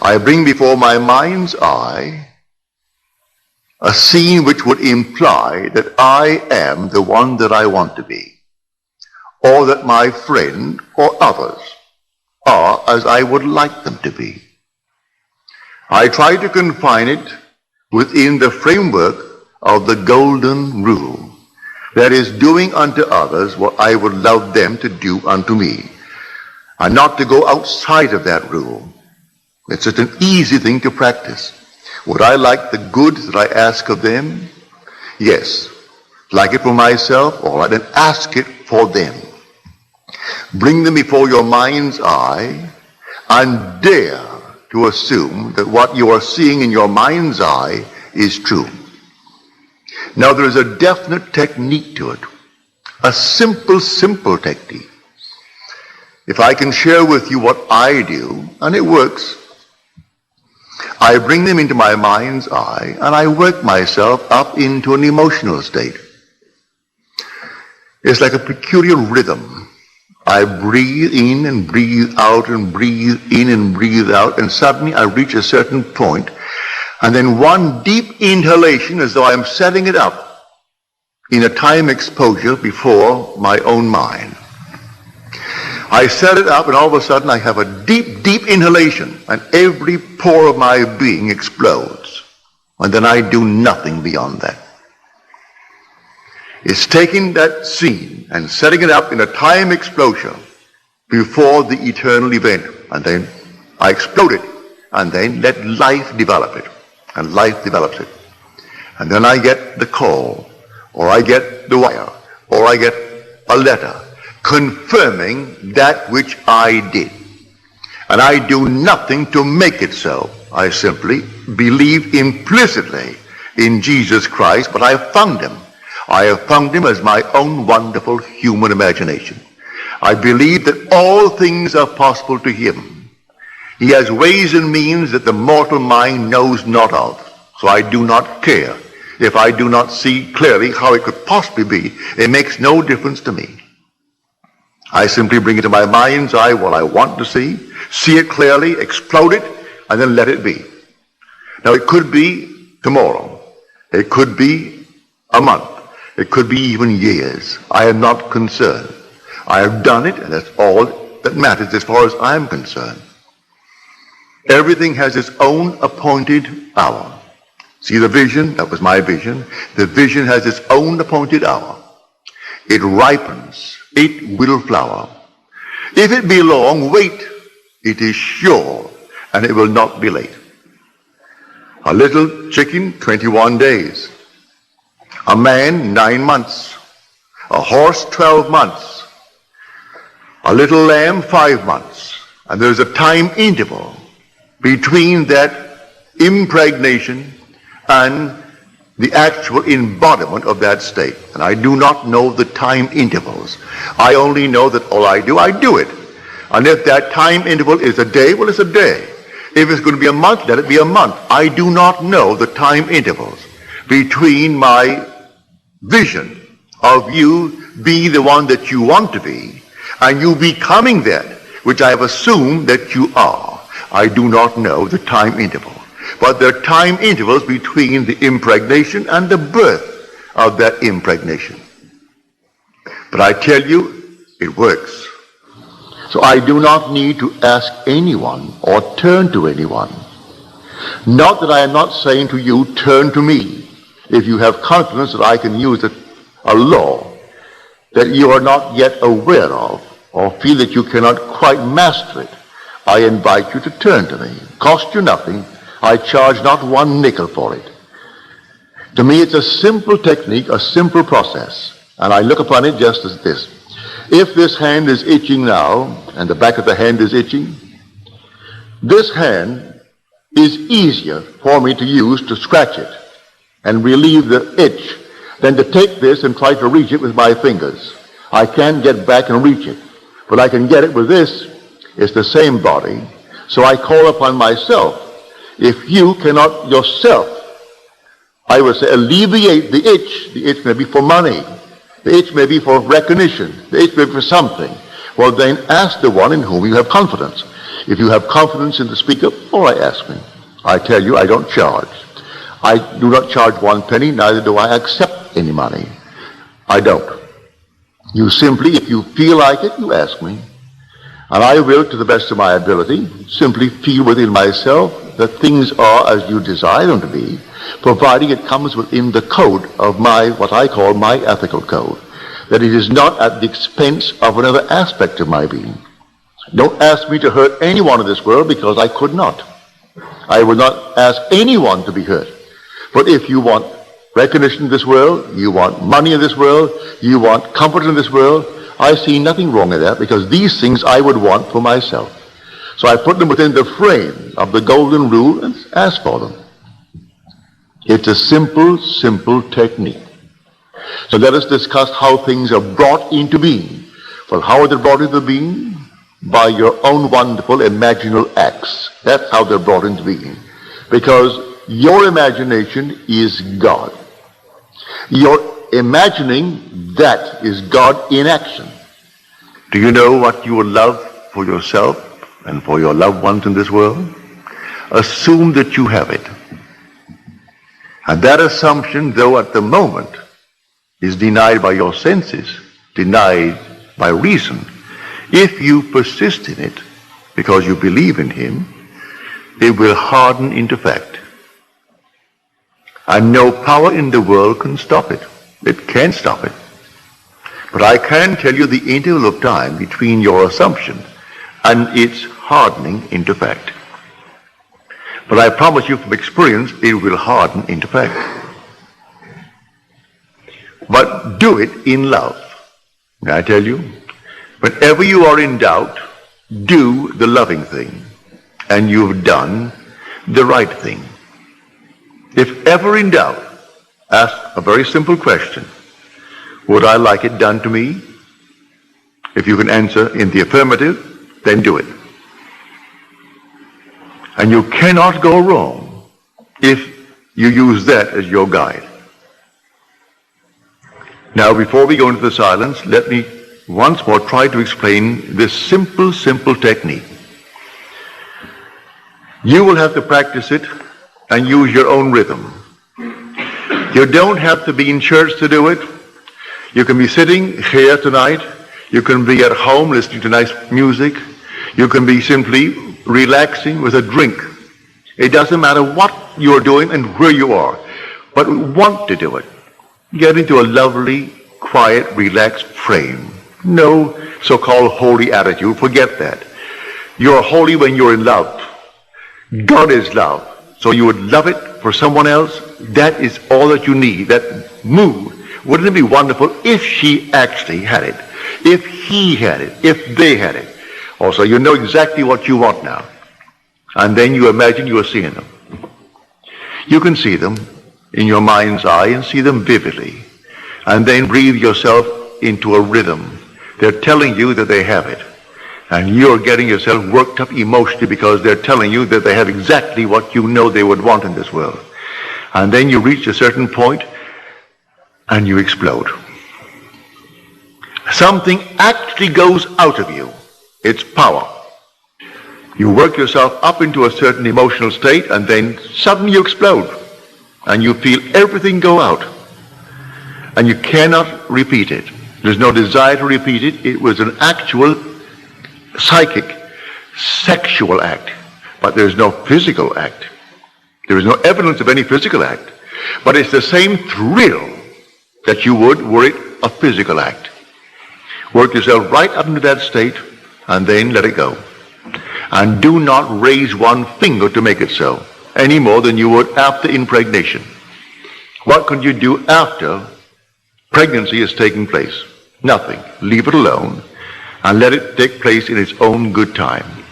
I bring before my mind's eye a scene which would imply that I am the one that I want to be, or that my friend or others are as I would like them to be. I try to confine it within the framework of the golden rule, that is, doing unto others what I would love them to do unto me, and not to go outside of that rule. It's such an easy thing to practice. Would I like the good that I ask of them? Yes. Like it for myself? All right, then ask it for them. Bring them before your mind's eye and dare to assume that what you are seeing in your mind's eye is true. Now there is a definite technique to it. A simple technique. If I can share with you what I do, and it works, I bring them into my mind's eye and I work myself up into an emotional state. It's like a peculiar rhythm. I breathe in and breathe out and breathe in and breathe out, and suddenly I reach a certain point, and then one deep inhalation as though I'm setting it up in a time exposure before my own mind. I set it up, and all of a sudden I have a deep inhalation, and every pore of my being explodes. And then I do nothing beyond that. It's taking that scene and setting it up in a time explosion before the eternal event. And then I explode it, and then let life develop it. And life develops it. And then I get the call, or I get the wire, or I get a letter confirming that which I did. And I do nothing to make it so. I simply believe implicitly in Jesus Christ, but I have found him. I have found him as my own wonderful human imagination. I believe that all things are possible to him. He has ways and means that the mortal mind knows not of. So I do not care if I do not see clearly how it could possibly be. It makes no difference to me. I simply bring it to my mind's eye what I want to see it clearly, explode it, and then let it be. Now it could be tomorrow. It could be a month. It could be even years. I am not concerned. I have done it, and that's all that matters as far as I'm concerned. Everything has its own appointed hour. See the vision? That was my vision. The vision has its own appointed hour. It ripens. It will flower. If it be long, wait. It is sure, and it will not be late. A little chicken, 21 days. A man, 9 months. A horse, 12 months. A little lamb, 5 months. And there's a time interval between that impregnation and the actual embodiment of that state. And I do not know the time intervals. I only know that all I do it. And if that time interval is a day, well, it's a day. If it's going to be a month, let it be a month. I do not know the time intervals between my vision of you being the one that you want to be and you becoming that which I have assumed that you are. I do not know the time interval. But there are time intervals between the impregnation and the birth of that impregnation. But I tell you, it works. So I do not need to ask anyone or turn to anyone. Not that I am not saying to you, turn to me. If you have confidence that I can use a law that you are not yet aware of or feel that you cannot quite master it, I invite you to turn to me. Cost you nothing. I charge not one nickel for it. To me, it's a simple technique, a simple process. And I look upon it just as this. If this hand is itching now, and the back of the hand is itching, this hand is easier for me to use to scratch it and relieve the itch than to take this and try to reach it with my fingers. I can't get back and reach it, but I can get it with this. It's the same body. So I call upon myself. If you cannot yourself, I would say, alleviate the itch may be for money, the itch may be for recognition, the itch may be for something, well then ask the one in whom you have confidence. If you have confidence in the speaker, all right, ask me. I tell you, I don't charge. I do not charge 1 penny, neither do I accept any money. I don't. You simply, if you feel like it, you ask me. And I will, to the best of my ability, simply feel within myself that things are as you desire them to be, providing it comes within the code of what I call my ethical code. That it is not at the expense of another aspect of my being. Don't ask me to hurt anyone in this world, because I could not. I would not ask anyone to be hurt. But if you want recognition in this world, you want money in this world, you want comfort in this world, I see nothing wrong in that, because these things I would want for myself. So I put them within the frame of the golden rule and ask for them. It's a simple, simple technique. So let us discuss how things are brought into being. Well, how are they brought into being? By your own wonderful imaginal acts. That's how they're brought into being. Because your imagination is God. Your imagining, that is God in action. Do you know what you would love for yourself and for your loved ones in this world? Assume that you have it. And that assumption, though at the moment, is denied by your senses, denied by reason, if you persist in it because you believe in him, it will harden into fact. And no power in the world can stop it. It can't stop it. But I can tell you the interval of time between your assumption and its hardening into fact. But I promise you from experience, it will harden into fact. But do it in love. May I tell you? Whenever you are in doubt, do the loving thing. And you've done the right thing. If ever in doubt, ask a very simple question. Would I like it done to me? If you can answer in the affirmative, then do it. And you cannot go wrong if you use that as your guide. Now, before we go into the silence, let me once more try to explain this simple, simple technique. You will have to practice it and use your own rhythm. You don't have to be in church to do it. You can be sitting here tonight. You can be at home listening to nice music. You can be simply relaxing with a drink. It doesn't matter what you're doing and where you are, but want to do it. Get into a lovely, quiet, relaxed frame. No so-called holy attitude. Forget that. You're holy when you're in love. God is love. So you would love it for someone else. That is all that you need. That mood. Wouldn't it be wonderful if she actually had it? If he had it? If they had it? Also, you know exactly what you want now. And then you imagine you are seeing them. You can see them in your mind's eye and see them vividly. And then breathe yourself into a rhythm. They're telling you that they have it. And you're getting yourself worked up emotionally because they're telling you that they have exactly what you know they would want in this world. And then you reach a certain point and you explode. Something actually goes out of you. It's power. You work yourself up into a certain emotional state and then suddenly you explode. And you feel everything go out. And you cannot repeat it. There's no desire to repeat it. It was an actual psychic, sexual act. But there's no physical act. There is no evidence of any physical act. But it's the same thrill that you would were it a physical act. Work yourself right up into that state and then let it go. And do not raise one finger to make it so, any more than you would after impregnation. What can you do after pregnancy is taking place? Nothing. Leave it alone and let it take place in its own good time.